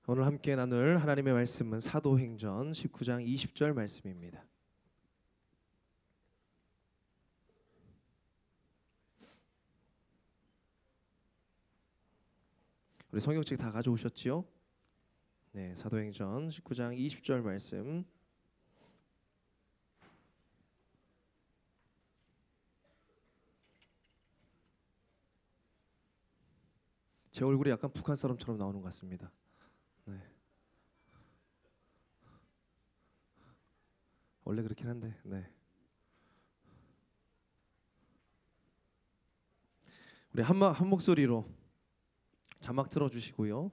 오늘 함께 나눌 하나님의 말씀은 사도행전 19장 20절 말씀입니다. 우리 성경책 다 가져오셨지요? 네, 사도행전 19장 20절 말씀. 제 얼굴이 약간 북한 사람처럼 나오는 것 같습니다. 네. 원래 그렇긴 한데, 네. 우리 한 목소리로 자막 틀어주시고요.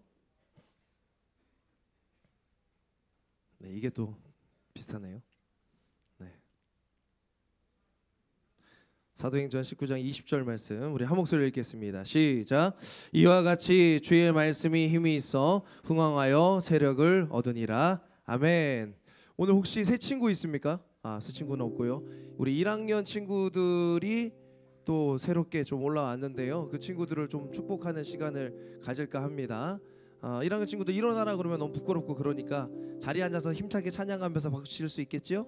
네, 이게 또 비슷하네요. 네. 사도행전 19장 20절 말씀 우리 한 목소리로 읽겠습니다. 시작. 이와 같이 주의 말씀이 힘이 있어 흥왕하여 세력을 얻으니라. 아멘. 오늘 혹시 새 친구 있습니까? 새 친구는 없고요. 우리 1학년 친구들이 또 새롭게 좀 올라왔는데요. 그 친구들을 좀 축복하는 시간을 가질까 합니다. 1학년 친구들 일어나라 그러면 너무 부끄럽고 그러니까 자리에 앉아서 힘차게 찬양하면서 박수 칠 수 있겠지요?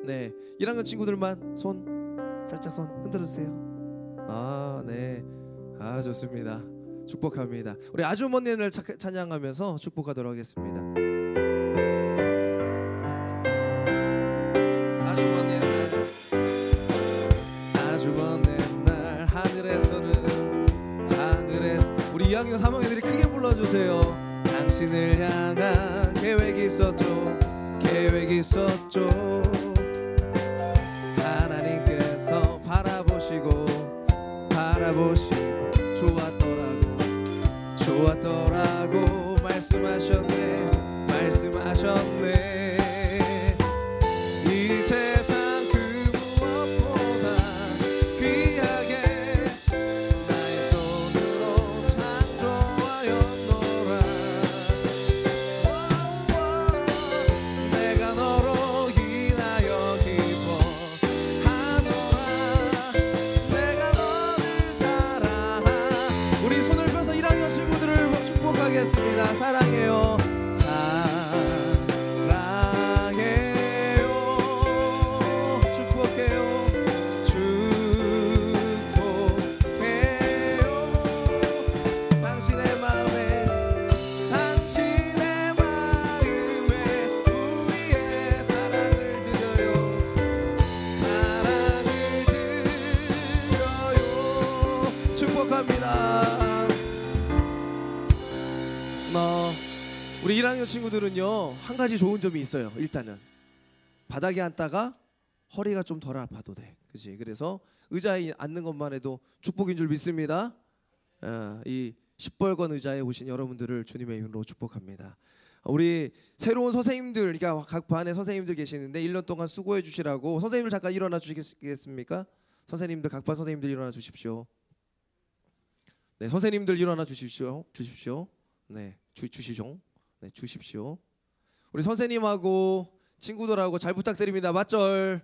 네, 1학년 친구들만 살짝 손 흔들어 주세요. 네. 좋습니다. 축복합니다. 우리 아주머니를 찬양하면서 축복하도록 하겠습니다. 아주머니 날 하늘에서 우리 2학년 3학년들이 크게 불러주세요. 당신을 향한 계획이 있었죠. 하나님께서 바라보시고 좋았더라고 말씀하셨네. 이 세상 그 무엇보다 귀하게 나의 손으로 창조하였노라. 내가 너로 인하여 기뻐하노라. 내가 너를 사랑하. 우리 손을 펴서 1학년 친구들을 축복하겠습니다. 사랑해요. 우리 1학년 친구들은요, 한 가지 좋은 점이 있어요. 일단은 바닥에 앉다가 허리가 좀 덜 아파도 돼. 그치? 그래서 의자에 앉는 것만 해도 축복인 줄 믿습니다. 이 시뻘건 의자에 오신 여러분들을 주님의 이름으로 축복합니다. 우리 새로운 선생님들, 그러니까 각 반에 선생님들 계시는데 1년 동안 수고해 주시라고 선생님들 잠깐 일어나 주시겠습니까? 선생님들, 각 반 선생님들 일어나 주십시오. 네, 선생님들 일어나 주십시오. 네, 주십시오. 우리 선생님하고 친구들하고 잘 부탁드립니다. 맞절.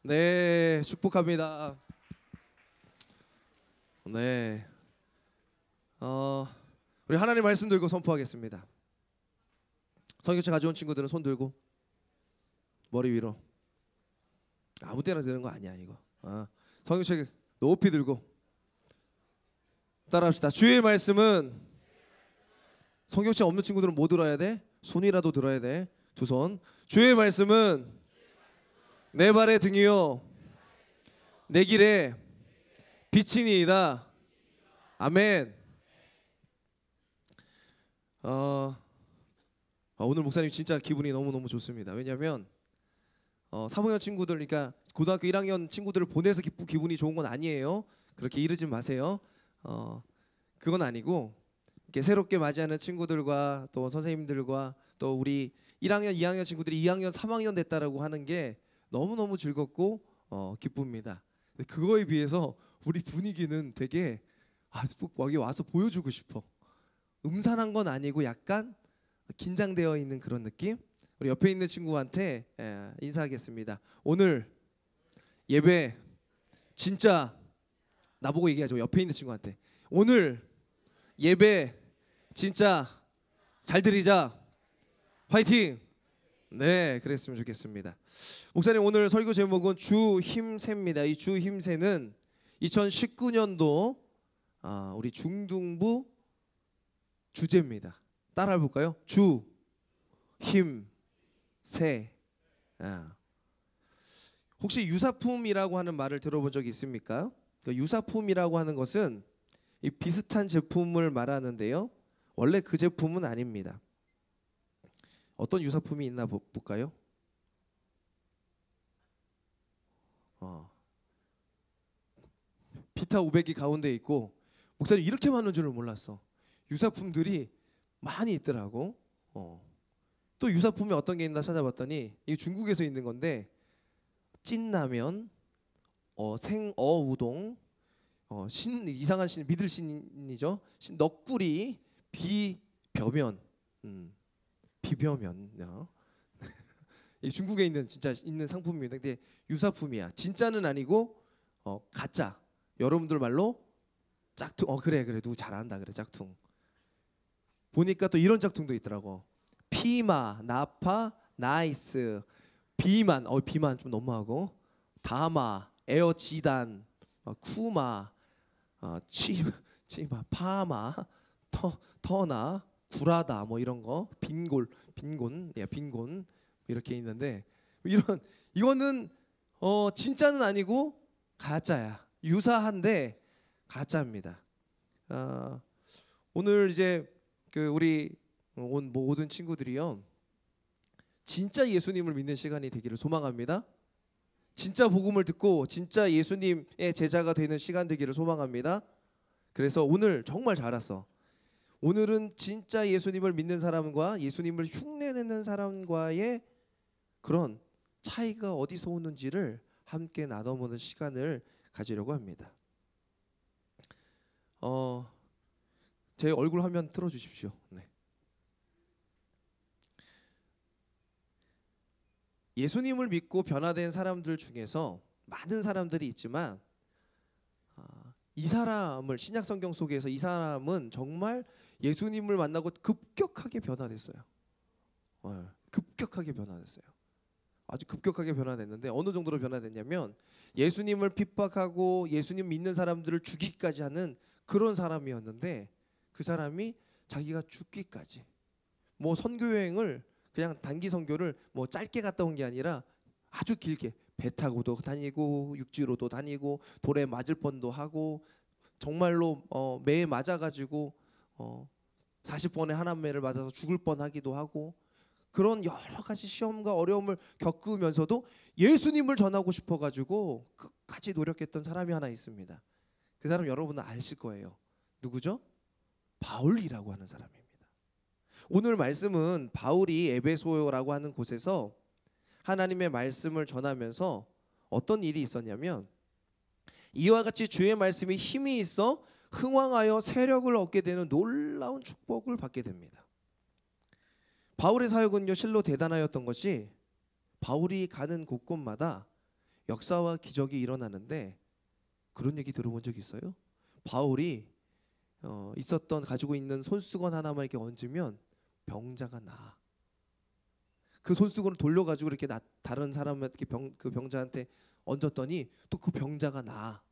네, 축복합니다. 네. 우리 하나님 말씀 들고 선포하겠습니다. 성경책 가져온 친구들은 손 들고 머리 위로. 아무 때나 드는 거 아니야 이거. 성경책 높이 들고 따라합시다. 주의 말씀은 성경책 없는 친구들은 뭐 들어야 돼? 손이라도 들어야 돼. 두 손. 주의 말씀은 내 발의 등이요 내 길에 빛이니이다. 아멘. 오늘 목사님 진짜 기분이 너무너무 좋습니다. 왜냐하면 3학년 친구들, 그러니까 고등학교 1학년 친구들을 보내서 기분이 좋은 건 아니에요. 그렇게 이러지 마세요. 그건 아니고 이렇게 새롭게 맞이하는 친구들과 또 선생님들과 또 우리 1학년, 2학년 친구들이 2학년, 3학년 됐다라고 하는 게 너무너무 즐겁고 기쁩니다. 근데 그거에 비해서 우리 분위기는 되게 여기 와서 보여주고 싶어. 음산한 건 아니고 약간 긴장되어 있는 그런 느낌. 우리 옆에 있는 친구한테 인사하겠습니다. 오늘 예배 진짜 나보고 얘기하죠. 옆에 있는 친구한테 오늘 예배 진짜 잘 들리자. 화이팅. 네, 그랬으면 좋겠습니다. 목사님 오늘 설교 제목은 주 힘세입니다. 이 주 힘세는 2019년도 우리 중등부 주제입니다. 따라해 볼까요? 주 힘세. 혹시 유사품이라고 하는 말을 들어본 적이 있습니까? 유사품이라고 하는 것은 이 비슷한 제품을 말하는데요. 원래 그 제품은 아닙니다. 어떤 유사품이 있나 볼까요? 비타 500이 가운데 있고, 목사님 이렇게 많은 줄을 몰랐어. 유사품들이 많이 있더라고. 또 유사품이 어떤 게 있나 찾아봤더니 이게 중국에서 있는 건데, 찐라면, 생어우동, 이상한 신, 믿을 신이죠. 넋구리, 비벼면, 비벼면. 이 중국에 있는 진짜 있는 상품입니다. 근데 유사품이야. 진짜는 아니고 가짜. 여러분들 말로 짝퉁. 그래 누구 잘한다 그래 짝퉁. 보니까 또 이런 짝퉁도 있더라고. 피마, 나파, 나이스, 비만. 비만 좀 너무하고. 다마, 에어 지단, 쿠마, 치마, 파마, 터나, 구라다 뭐 이런 거, 빈곤 이렇게 있는데, 이거는 진짜는 아니고 가짜야. 유사한데 가짜입니다. 오늘 이제 우리 온 모든 친구들이요, 진짜 예수님을 믿는 시간이 되기를 소망합니다. 진짜 복음을 듣고 진짜 예수님의 제자가 되는 시간 되기를 소망합니다. 그래서 오늘 정말 잘 왔어. 오늘은 진짜 예수님을 믿는 사람과 예수님을 흉내내는 사람과의 그런 차이가 어디서 오는지를 함께 나눠보는 시간을 가지려고 합니다. 제 얼굴 화면 틀어주십시오. 네. 예수님을 믿고 변화된 사람들 중에서 많은 사람들이 있지만, 이 사람을 신약 성경 속에서 이 사람은 정말 예수님을 만나고 급격하게 변화됐어요. 급격하게 변화됐어요. 아주 급격하게 변화됐는데, 어느 정도로 변화됐냐면 예수님을 핍박하고 예수님 믿는 사람들을 죽이기까지 하는 그런 사람이었는데, 그 사람이 자기가 죽기까지 뭐 선교 여행을 그냥 단기 선교를 뭐 짧게 갔다 온 게 아니라 아주 길게 배 타고도 다니고 육지로도 다니고 돌에 맞을 뻔도 하고, 정말로 매에 맞아가지고 40번에 한 매를 맞아서 죽을 뻔하기도 하고, 그런 여러 가지 시험과 어려움을 겪으면서도 예수님을 전하고 싶어가지고 끝까지 노력했던 사람이 하나 있습니다. 그 사람 여러분은 아실 거예요. 누구죠? 바울이라고 하는 사람입니다. 오늘 말씀은 바울이 에베소라고 하는 곳에서 하나님의 말씀을 전하면서 어떤 일이 있었냐면, 이와 같이 주의 말씀이 힘이 있어 흥왕하여 세력을 얻게 되는 놀라운 축복을 받게 됩니다. 바울의 사역은요, 실로 대단하였던 것이, 바울이 가는 곳곳마다 역사와 기적이 일어나는데, 그런 얘기 들어본 적 있어요? 바울이 가지고 있는 손수건 하나만 이렇게 얹으면 병자가 나. 그 손수건을 돌려가지고 이렇게 다른 사람한테 그 병자한테 얹었더니 또 그 병자가 나.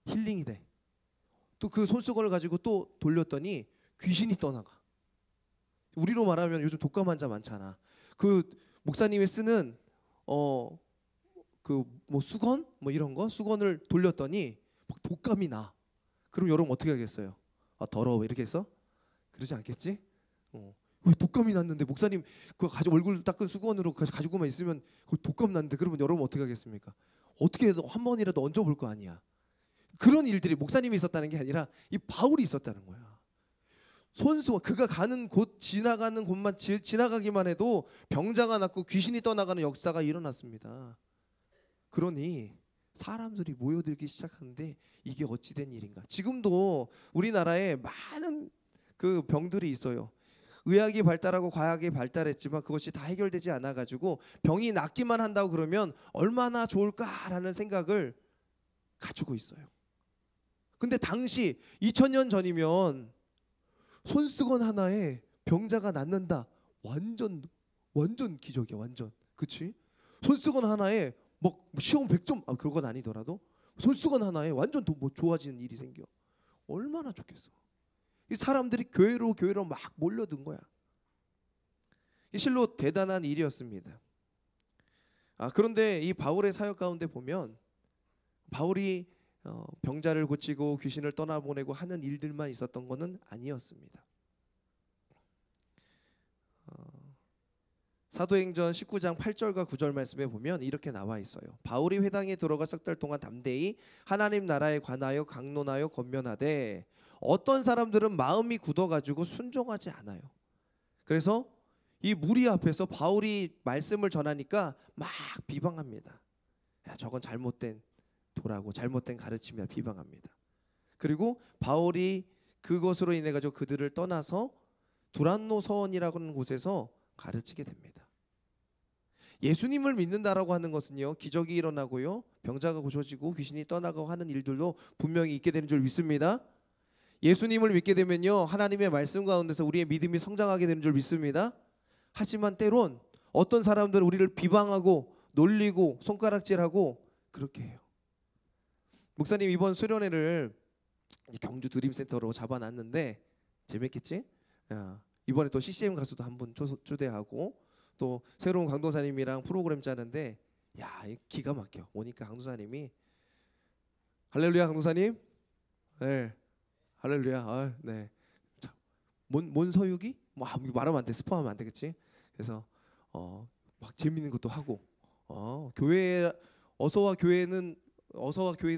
힐링이 돼. 또 그 손수건을 가지고 또 돌렸더니 귀신이 떠나가. 우리로 말하면 요즘 독감 환자 많잖아. 그 목사님이 쓰는 그 뭐 수건 뭐 이런 거 수건을 돌렸더니 막 독감이 나. 그럼 여러분 어떻게 하겠어요? 더러워 이렇게 했어? 그러지 않겠지? 왜 독감이 났는데 목사님 그 얼굴 닦은 수건으로 가지고만 있으면 그 독감 났는데, 그러면 여러분 어떻게 하겠습니까? 어떻게 해도 한 번이라도 얹어볼 거 아니야. 그런 일들이 목사님이 있었다는 게 아니라 이 바울이 있었다는 거야. 그가 가는 곳, 지나가는 곳만 지나가기만 해도 병자가 낫고 귀신이 떠나가는 역사가 일어났습니다. 그러니 사람들이 모여들기 시작하는데 이게 어찌된 일인가. 지금도 우리나라에 많은 그 병들이 있어요. 의학이 발달하고 과학이 발달했지만 그것이 다 해결되지 않아가지고 병이 낫기만 한다고 그러면 얼마나 좋을까라는 생각을 가지고 있어요. 근데 당시 2000년 전이면 손수건 하나에 병자가 낫는다. 완전 기적이야. 완전. 그치? 손수건 하나에 뭐 시험 100점 그런 건 아니더라도 손수건 하나에 완전 뭐 좋아지는 일이 생겨. 얼마나 좋겠어. 이 사람들이 교회로 막 몰려든 거야. 이 실로 대단한 일이었습니다. 그런데 이 바울의 사역 가운데 보면 바울이 병자를 고치고 귀신을 떠나보내고 하는 일들만 있었던 것은 아니었습니다. 사도행전 19장 8절과 9절 말씀에 보면 이렇게 나와 있어요. 바울이 회당에 들어가 석 달 동안 담대히 하나님 나라에 관하여 강론하여 권면하되 어떤 사람들은 마음이 굳어가지고 순종하지 않아요. 그래서 이 무리 앞에서 바울이 말씀을 전하니까 막 비방합니다. 야, 저건 잘못된 도라고 잘못된 가르침이라 비방합니다. 그리고 바울이 그것으로 인해 가지고 그들을 떠나서 두란노 서원이라고 하는 곳에서 가르치게 됩니다. 예수님을 믿는다라고 하는 것은요, 기적이 일어나고요, 병자가 고쳐지고 귀신이 떠나가고 하는 일들도 분명히 있게 되는 줄 믿습니다. 예수님을 믿게 되면요, 하나님의 말씀 가운데서 우리의 믿음이 성장하게 되는 줄 믿습니다. 하지만 때론 어떤 사람들은 우리를 비방하고 놀리고 손가락질하고 그렇게 해요. 목사님 이번 수련회를 경주 드림센터로 잡아놨는데 재밌겠지? 이번에 또 CCM 가수도 한 분 초대하고 또 새로운 강도사님이랑 프로그램 짜는데 야, 기가 막혀. 오니까 강도사님이 할렐루야 강도사님, 네, 할렐루야, 네, 몬서유기 뭐 말하면 안 돼, 스포하면 안 되겠지. 그래서 막 재밌는 것도 하고 교회 어서와 교회는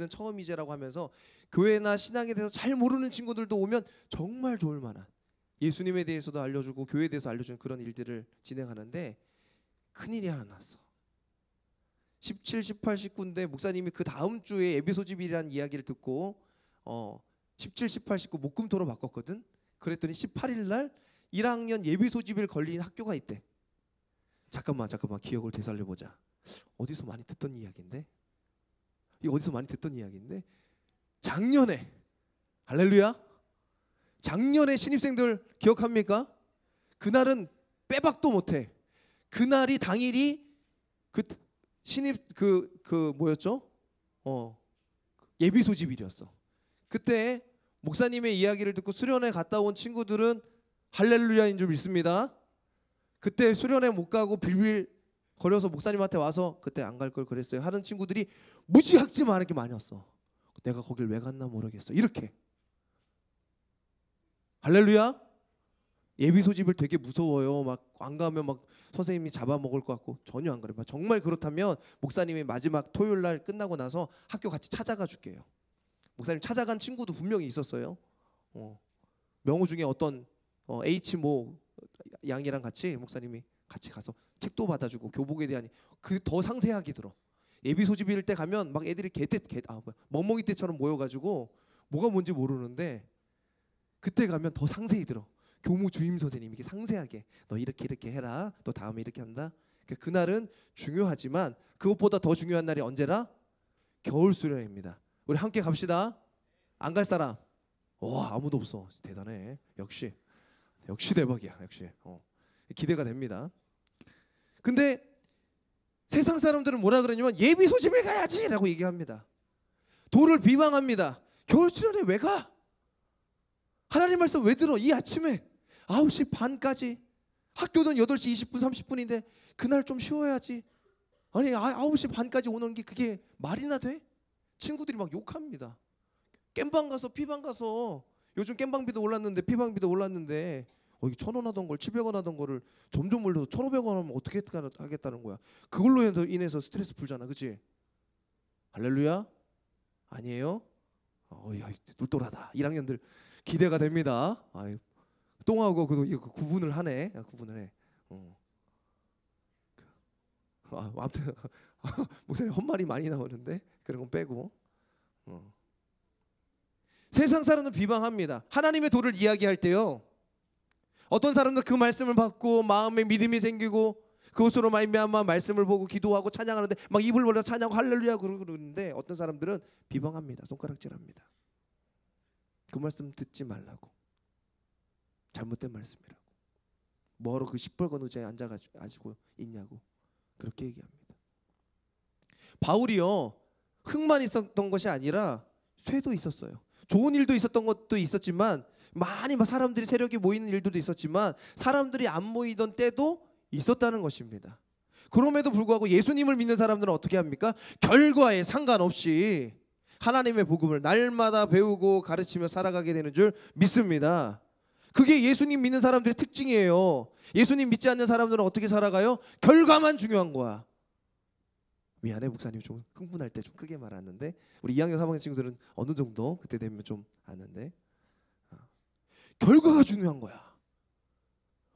처음이제라고 하면서 교회나 신앙에 대해서 잘 모르는 친구들도 오면 정말 좋을 만한 예수님에 대해서도 알려주고 교회에 대해서 알려주는 그런 일들을 진행하는데 큰일이 하나 났어. 17, 18, 19인데 목사님이 그 다음 주에 예비소집이라는 이야기를 듣고 17, 18, 19 목금토로 바꿨거든. 그랬더니 18일 날 1학년 예비소집일 걸린 학교가 있대. 잠깐만 기억을 되살려보자. 어디서 많이 듣던 이야기인데? 작년에 할렐루야, 작년에 신입생들 기억합니까? 그날은 빼박도 못해. 그날이 당일이 그 신입 뭐였죠? 예비 소집일이었어. 그때 목사님의 이야기를 듣고 수련회 갔다 온 친구들은 할렐루야인 줄 믿습니다. 그때 수련회 못 가고 빌빌 거려서 목사님한테 와서 그때 안 갈 걸 그랬어요 하는 친구들이 무지학지 많게 많이 왔어. 내가 거길 왜 갔나 모르겠어. 이렇게. 할렐루야. 예비 소집을 되게 무서워요. 막 안 가면 막 선생님이 잡아먹을 것 같고. 전혀 안 그래요. 정말 그렇다면 목사님이 마지막 토요일 날 끝나고 나서 학교 같이 찾아가 줄게요. 목사님 찾아간 친구도 분명히 있었어요. 명호 중에 어떤 H모 양이랑 같이 목사님이 같이 가서 책도 받아주고 교복에 대한 그 더 상세하게 들어. 예비 소집일 때 가면 막 애들이 멍멍이 때처럼 모여가지고 뭐가 뭔지 모르는데 그때 가면 더 상세히 들어. 교무 주임 선생님이 이렇게 상세하게 너 이렇게 해라. 또 다음에 이렇게 한다. 그날은 중요하지만 그것보다 더 중요한 날이 언제라? 겨울 수련회입니다. 우리 함께 갑시다. 안 갈 사람? 와, 아무도 없어. 대단해. 역시 대박이야. 역시 기대가 됩니다. 근데 세상 사람들은 뭐라 그러냐면 예비 소집을 가야지 라고 얘기합니다. 도를 비방합니다. 겨울 수련회 왜 가? 하나님 말씀 왜 들어? 이 아침에 9시 반까지 학교는 8시 20분 30분인데 그날 좀 쉬어야지. 아니 9시 반까지 오는 게 그게 말이나 돼? 친구들이 막 욕합니다. 깸방 가서 피방 가서 요즘 깸방비도 올랐는데 피방비도 올랐는데 이게 1,000원 하던 걸 700원 하던 거를 점점 올려서 1,500원 하면 어떻게 하겠다는 거야. 그걸로 인해서 스트레스 풀잖아. 그치? 할렐루야? 아니에요? 똘똘하다. 1학년들 기대가 됩니다. 똥하고 이거 구분을 하네. 구분을 해. 아무튼 목사님 헛말이 많이 나오는데 그런 건 빼고. 세상 사람은 비방합니다. 하나님의 도를 이야기할 때요, 어떤 사람은 그 말씀을 받고 마음에 믿음이 생기고 그것으로 말미암아 말씀을 보고 기도하고 찬양하는데 막 입을 벌려 찬양하고 할렐루야 그러는데 어떤 사람들은 비방합니다. 손가락질합니다. 그 말씀 듣지 말라고. 잘못된 말씀이라고. 뭐하러 그 시뻘건 의자에 앉아가지고 있냐고 그렇게 얘기합니다. 바울이요, 흙만 있었던 것이 아니라 쇠도 있었어요. 좋은 일도 있었던 것도 있었지만, 많이 막 사람들이 세력이 모이는 일들도 있었지만, 사람들이 안 모이던 때도 있었다는 것입니다. 그럼에도 불구하고 예수님을 믿는 사람들은 어떻게 합니까? 결과에 상관없이 하나님의 복음을 날마다 배우고 가르치며 살아가게 되는 줄 믿습니다. 그게 예수님 믿는 사람들의 특징이에요. 예수님 믿지 않는 사람들은 어떻게 살아가요? 결과만 중요한 거야. 미안해, 목사님 좀 흥분할 때 좀 크게 말하는데, 우리 2학년 3학년 친구들은 어느 정도 그때 되면 좀 아는데, 결과가 중요한 거야.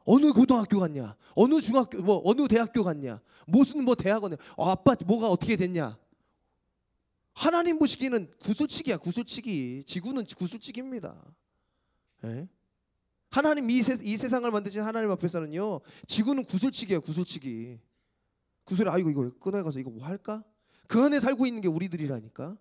어느 고등학교 갔냐, 어느 중학교, 뭐 어느 대학교 갔냐, 무슨 뭐 대학원에, 아빠 뭐가 어떻게 됐냐. 하나님 보시기에는 구슬치기야, 구슬치기. 지구는 구슬치기입니다. 에? 하나님 이 세상을 만드신 하나님 앞에서는요, 지구는 구슬치기야, 구슬치기. 구슬에 이거 꺼내가서 이거 뭐 할까? 그 안에 살고 있는 게 우리들이라니까.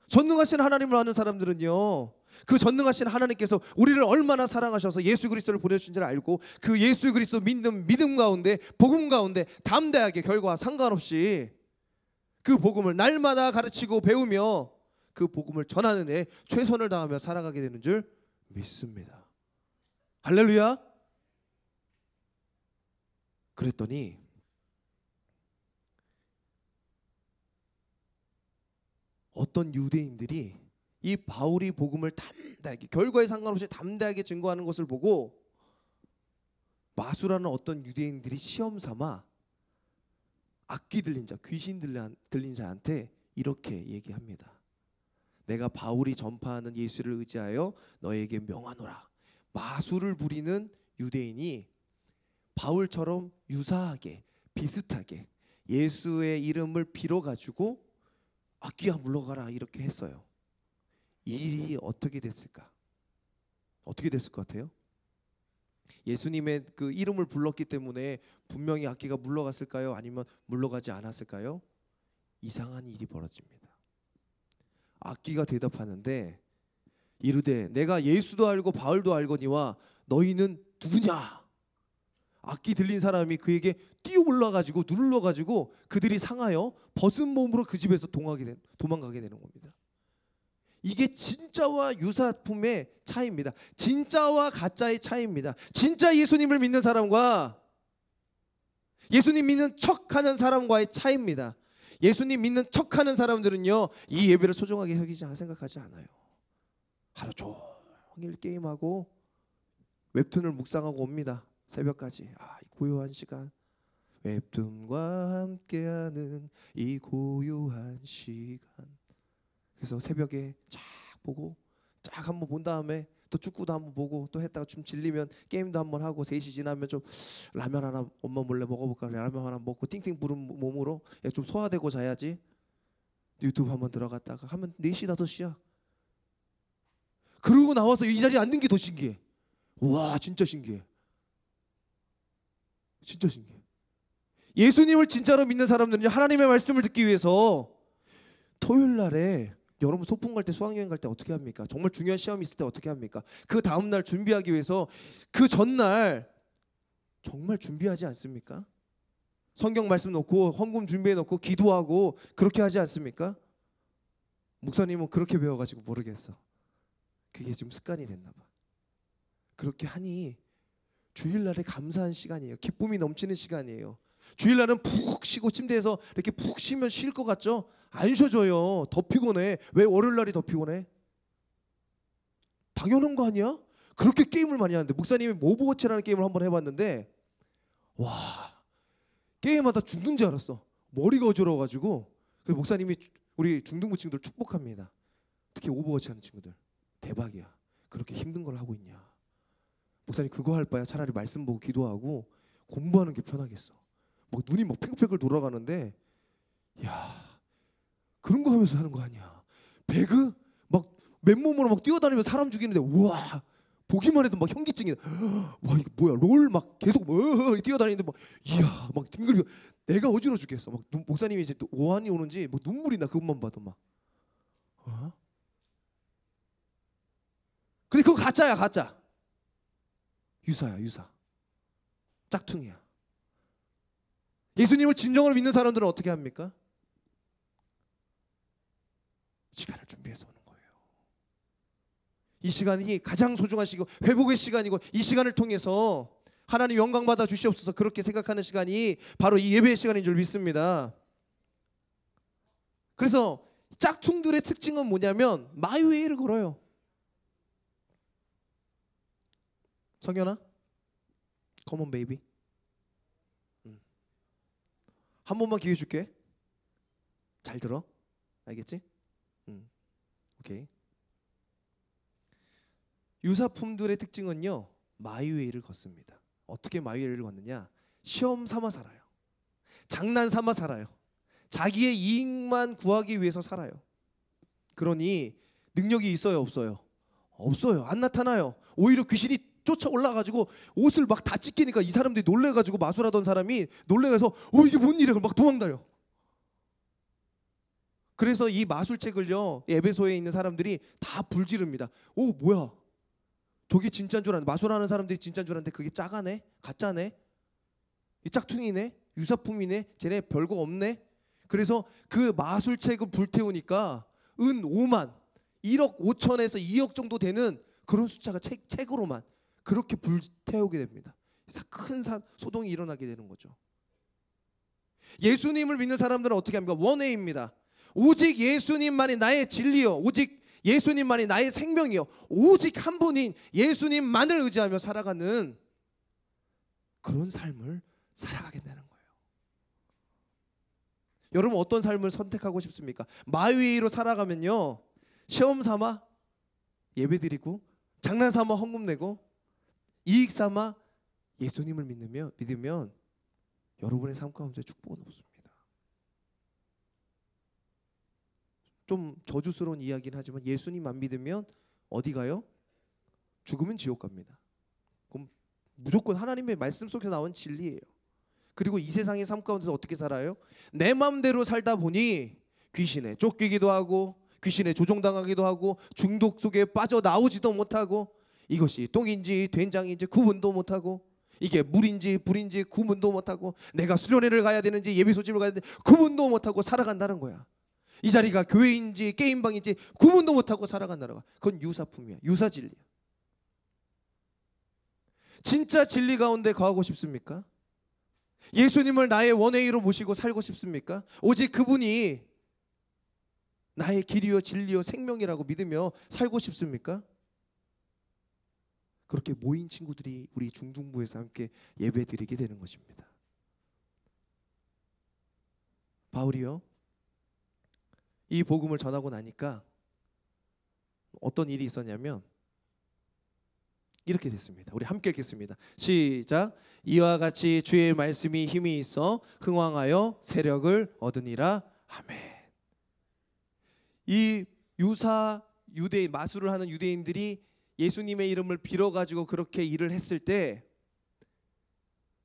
전능하신 하나님을 아는 사람들은요, 그 전능하신 하나님께서 우리를 얼마나 사랑하셔서 예수 그리스도를 보내주신 줄 알고, 그 예수 그리스도 믿는 믿음 가운데, 복음 가운데 담대하게 결과와 상관없이 그 복음을 날마다 가르치고 배우며 그 복음을 전하는 데 최선을 다하며 살아가게 되는 줄 믿습니다. 할렐루야. 그랬더니 어떤 유대인들이 이 바울이 복음을 담대하게, 결과에 상관없이 담대하게 증거하는 것을 보고, 마수라는 어떤 유대인들이 시험 삼아 악귀 들린 자, 귀신 들린 자한테 이렇게 얘기합니다. 내가 바울이 전파하는 예수를 의지하여 너에게 명하노라. 마수를 부리는 유대인이 바울처럼 유사하게, 비슷하게 예수의 이름을 빌어가지고 악귀야 물러가라 이렇게 했어요. 이 일이 어떻게 됐을까? 어떻게 됐을 것 같아요? 예수님의 그 이름을 불렀기 때문에 분명히 악귀가 물러갔을까요? 아니면 물러가지 않았을까요? 이상한 일이 벌어집니다. 악귀가 대답하는데 이르되 내가 예수도 알고 바울도 알거니와 너희는 누구냐? 악귀 들린 사람이 그에게 뛰어 올라가지고 눌러가지고 그들이 상하여 벗은 몸으로 그 집에서 도망가게 되는 겁니다. 이게 진짜와 유사품의 차이입니다. 진짜와 가짜의 차이입니다. 진짜 예수님을 믿는 사람과 예수님 믿는 척하는 사람과의 차이입니다. 예수님 믿는 척하는 사람들은요, 이 예배를 소중하게 생각하지 않아요. 하루 종일 게임하고 웹툰을 묵상하고 옵니다. 새벽까지. 이 고요한 시간, 웹툰과 함께하는 이 고요한 시간. 그래서 새벽에 쫙 보고 쫙 한번 본 다음에 또 축구도 한번 보고 또 했다가 좀 질리면 게임도 한번 하고 3시 지나면 좀 라면 하나 엄마 몰래 먹어볼까, 라면 하나 먹고 띵띵 부른 몸으로 좀 소화되고 자야지. 유튜브 한번 들어갔다가 하면 4시 5시야. 그러고 나와서 이 자리에 앉는 게 더 신기해. 와, 진짜 신기해. 진짜 신기해. 예수님을 진짜로 믿는 사람들은 하나님의 말씀을 듣기 위해서 토요일 날에, 여러분 소풍 갈 때, 수학여행 갈 때 어떻게 합니까? 정말 중요한 시험이 있을 때 어떻게 합니까? 그 다음날 준비하기 위해서 그 전날 정말 준비하지 않습니까? 성경 말씀 놓고 헌금 준비해 놓고 기도하고 그렇게 하지 않습니까? 목사님은 그렇게 배워가지고 모르겠어. 그게 지금 습관이 됐나 봐. 그렇게 하니 주일날에 감사한 시간이에요. 기쁨이 넘치는 시간이에요. 주일날은 푹 쉬고 침대에서 이렇게 푹 쉬면 쉴 것 같죠? 안 쉬어져요. 더 피곤해. 왜 월요일날이 더 피곤해? 당연한 거 아니야? 그렇게 게임을 많이 하는데, 목사님이 오버워치라는 게임을 한번 해봤는데, 와, 게임하다 죽는 줄 알았어. 머리가 어지러워가지고. 그래서 목사님이 우리 중등부 친구들 축복합니다. 특히 오버워치 하는 친구들. 대박이야. 그렇게 힘든 걸 하고 있냐. 목사님 그거 할 바야 차라리 말씀 보고 기도하고 공부하는 게 편하겠어. 막 눈이 막 팽팽팽 돌아가는데, 야, 그런 거 하면서 하는 거 아니야. 배그 막 맨몸으로 막 뛰어다니면서 사람 죽이는데, 우와, 보기만 해도 막 현기증이. 와, 이거 뭐야? 롤 막 계속 뛰어다니는데 막, 이야, 막 뒹굴고 내가 어지러워 죽겠어. 막 목사님이 이제 또 오한이 오는지 막 눈물이 나. 그것만 봐도 막. 근데 그거 가짜야, 가짜. 유사야, 유사. 짝퉁이야. 예수님을 진정으로 믿는 사람들은 어떻게 합니까? 시간을 준비해서 오는 거예요. 이 시간이 가장 소중한 시기고 회복의 시간이고, 이 시간을 통해서 하나님 영광 받아 주시옵소서, 그렇게 생각하는 시간이 바로 이 예배의 시간인 줄 믿습니다. 그래서 짝퉁들의 특징은 뭐냐면 마이웨이를 걸어요. 성현아, come on baby. 한 번만 기회 줄게. 잘 들어. 알겠지? 오케이. 유사품들의 특징은요, 마이웨이를 걷습니다. 어떻게 마이웨이를 걷느냐? 시험 삼아 살아요. 장난 삼아 살아요. 자기의 이익만 구하기 위해서 살아요. 그러니 능력이 있어요, 없어요? 없어요. 안 나타나요. 오히려 귀신이 쫓아 올라가지고 옷을 막 다 찢기니까 이 사람들이 놀래가지고, 마술하던 사람이 놀래서 이게 뭔 일이야 막 도망다녀. 그래서 이 마술책을요, 에베소에 있는 사람들이 다 불지릅니다. 뭐야, 저게 진짜인 줄 알았는데, 마술하는 사람들이 진짜인 줄 알았는데 그게 짜가네, 가짜네, 이 짝퉁이네, 유사품이네, 쟤네 별거 없네. 그래서 그 마술책을 불태우니까 은 5만 1억 5천에서 2억 정도 되는 그런 숫자가 책으로만 그렇게 불태우게 됩니다. 큰 소동이 일어나게 되는 거죠. 예수님을 믿는 사람들은 어떻게 합니까? 원웨이입니다. 오직 예수님만이 나의 진리요, 오직 예수님만이 나의 생명이요, 오직 한 분인 예수님만을 의지하며 살아가는 그런 삶을 살아가게 되는 거예요. 여러분, 어떤 삶을 선택하고 싶습니까? 마이웨이로 살아가면요, 시험 삼아 예배드리고, 장난 삼아 헌금 내고, 이익 삼아 예수님을 믿으면 여러분의 삶 가운데 축복은 없습니다. 좀 저주스러운 이야기는 하지만 예수님 안 믿으면 어디 가요? 죽으면 지옥 갑니다. 그럼 무조건 하나님의 말씀 속에서 나온 진리예요. 그리고 이 세상의 삶 가운데서 어떻게 살아요? 내 마음대로 살다 보니 귀신에 쫓기기도 하고, 귀신에 조종당하기도 하고, 중독 속에 빠져나오지도 못하고, 이것이 똥인지 된장인지 구분도 못하고, 이게 물인지 불인지 구분도 못하고, 내가 수련회를 가야 되는지 예비소집을 가야 되는지 구분도 못하고 살아간다는 거야. 이 자리가 교회인지 게임방인지 구분도 못하고 살아간다는 거야. 그건 유사품이야, 유사진리야. 진짜 진리 가운데 거하고 싶습니까? 예수님을 나의 원웨이로 모시고 살고 싶습니까? 오직 그분이 나의 길이요 진리요 생명이라고 믿으며 살고 싶습니까? 그렇게 모인 친구들이 우리 중등부에서 함께 예배드리게 되는 것입니다. 바울이요, 이 복음을 전하고 나니까 어떤 일이 있었냐면 이렇게 됐습니다. 우리 함께 읽겠습니다. 시작. 이와 같이 주의 말씀이 힘이 있어 흥왕하여 세력을 얻으니라. 아멘. 이 유대인, 마술을 하는 유대인들이 예수님의 이름을 빌어가지고 그렇게 일을 했을 때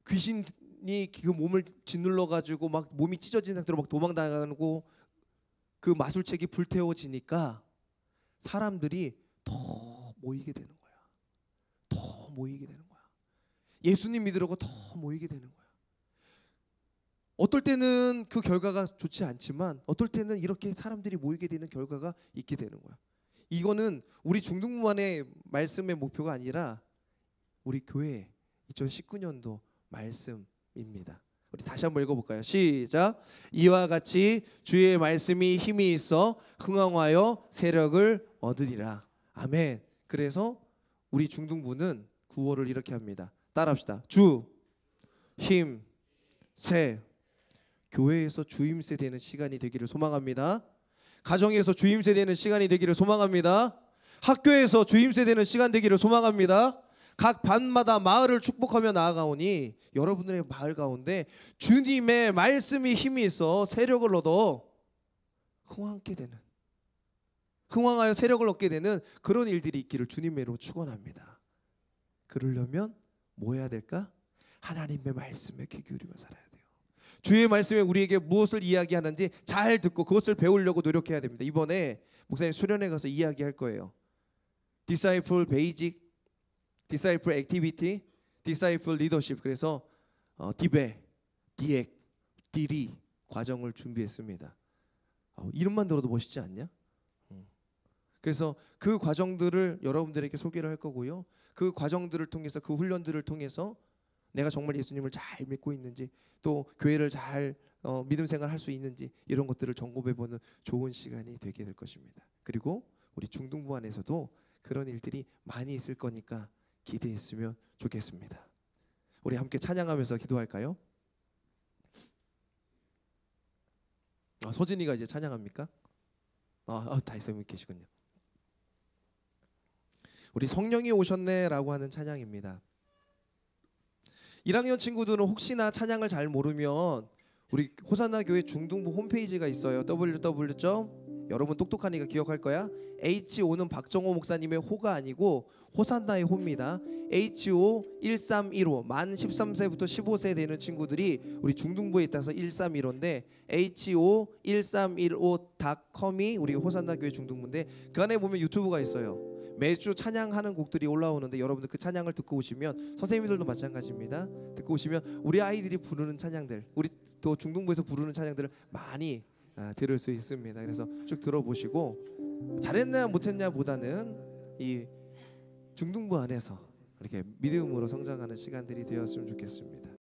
귀신이 그 몸을 짓눌러가지고 막 몸이 찢어진 상태로 막 도망다니고, 그 마술책이 불태워지니까 사람들이 더 모이게 되는 거야. 더 모이게 되는 거야. 예수님 믿으려고 더 모이게 되는 거야. 어떨 때는 그 결과가 좋지 않지만 어떨 때는 이렇게 사람들이 모이게 되는 결과가 있게 되는 거야. 이거는 우리 중등부만의 말씀의 목표가 아니라 우리 교회 2019년도 말씀입니다. 우리 다시 한번 읽어볼까요? 시작. 이와 같이 주의 말씀이 힘이 있어 흥왕하여 세력을 얻으리라. 아멘. 그래서 우리 중등부는 구호를 이렇게 합니다. 따라합시다. 주, 힘, 세. 교회에서 주임세 되는 시간이 되기를 소망합니다. 가정에서 주임세 되는 시간이 되기를 소망합니다. 학교에서 주임세 되는 시간 되기를 소망합니다. 각 반마다 마을을 축복하며 나아가오니 여러분들의 마을 가운데 주님의 말씀이 힘이 있어 세력을 얻어 흥왕하여 세력을 얻게 되는 그런 일들이 있기를 주님의 이름으로 축원합니다. 그러려면 뭐 해야 될까? 하나님의 말씀에 귀 기울이며 살아야 돼요. 주의 말씀에 우리에게 무엇을 이야기하는지 잘 듣고 그것을 배우려고 노력해야 됩니다. 이번에 목사님 수련회 가서 이야기할 거예요. Disciple Basic, Disciple Activity, Disciple Leadership. 그래서 디베, 디엑, 디리 과정을 준비했습니다. 이름만 들어도 멋있지 않냐? 그래서 그 과정들을 여러분들에게 소개를 할 거고요. 그 과정들을 통해서, 그 훈련들을 통해서 내가 정말 예수님을 잘 믿고 있는지, 또 교회를 잘 믿음 생활 할 수 있는지, 이런 것들을 점검해보는 좋은 시간이 되게 될 것입니다. 그리고 우리 중등부 안에서도 그런 일들이 많이 있을 거니까 기대했으면 좋겠습니다. 우리 함께 찬양하면서 기도할까요? 서진이가 이제 찬양합니까? 다이쌤이 계시군요. 우리 성령이 오셨네라고 하는 찬양입니다. 1학년 친구들은 혹시나 찬양을 잘 모르면 우리 호산나 교회 중등부 홈페이지가 있어요. 여러분 똑똑하니까 기억할 거야. HO는 박정호 목사님의 호가 아니고 호산나의 호입니다. HO 1315 만 13세부터 15세 되는 친구들이 우리 중등부에 있다서 1315인데 HO 1315.com이 우리 호산나 교회 중등부인데 그 안에 보면 유튜브가 있어요. 매주 찬양하는 곡들이 올라오는데 여러분들 그 찬양을 듣고 오시면, 선생님들도 마찬가지입니다. 듣고 오시면 우리 아이들이 부르는 찬양들, 우리 또 중등부에서 부르는 찬양들을 많이 들을 수 있습니다. 그래서 쭉 들어보시고 잘했냐 못했냐 보다는 이 중등부 안에서 이렇게 믿음으로 성장하는 시간들이 되었으면 좋겠습니다.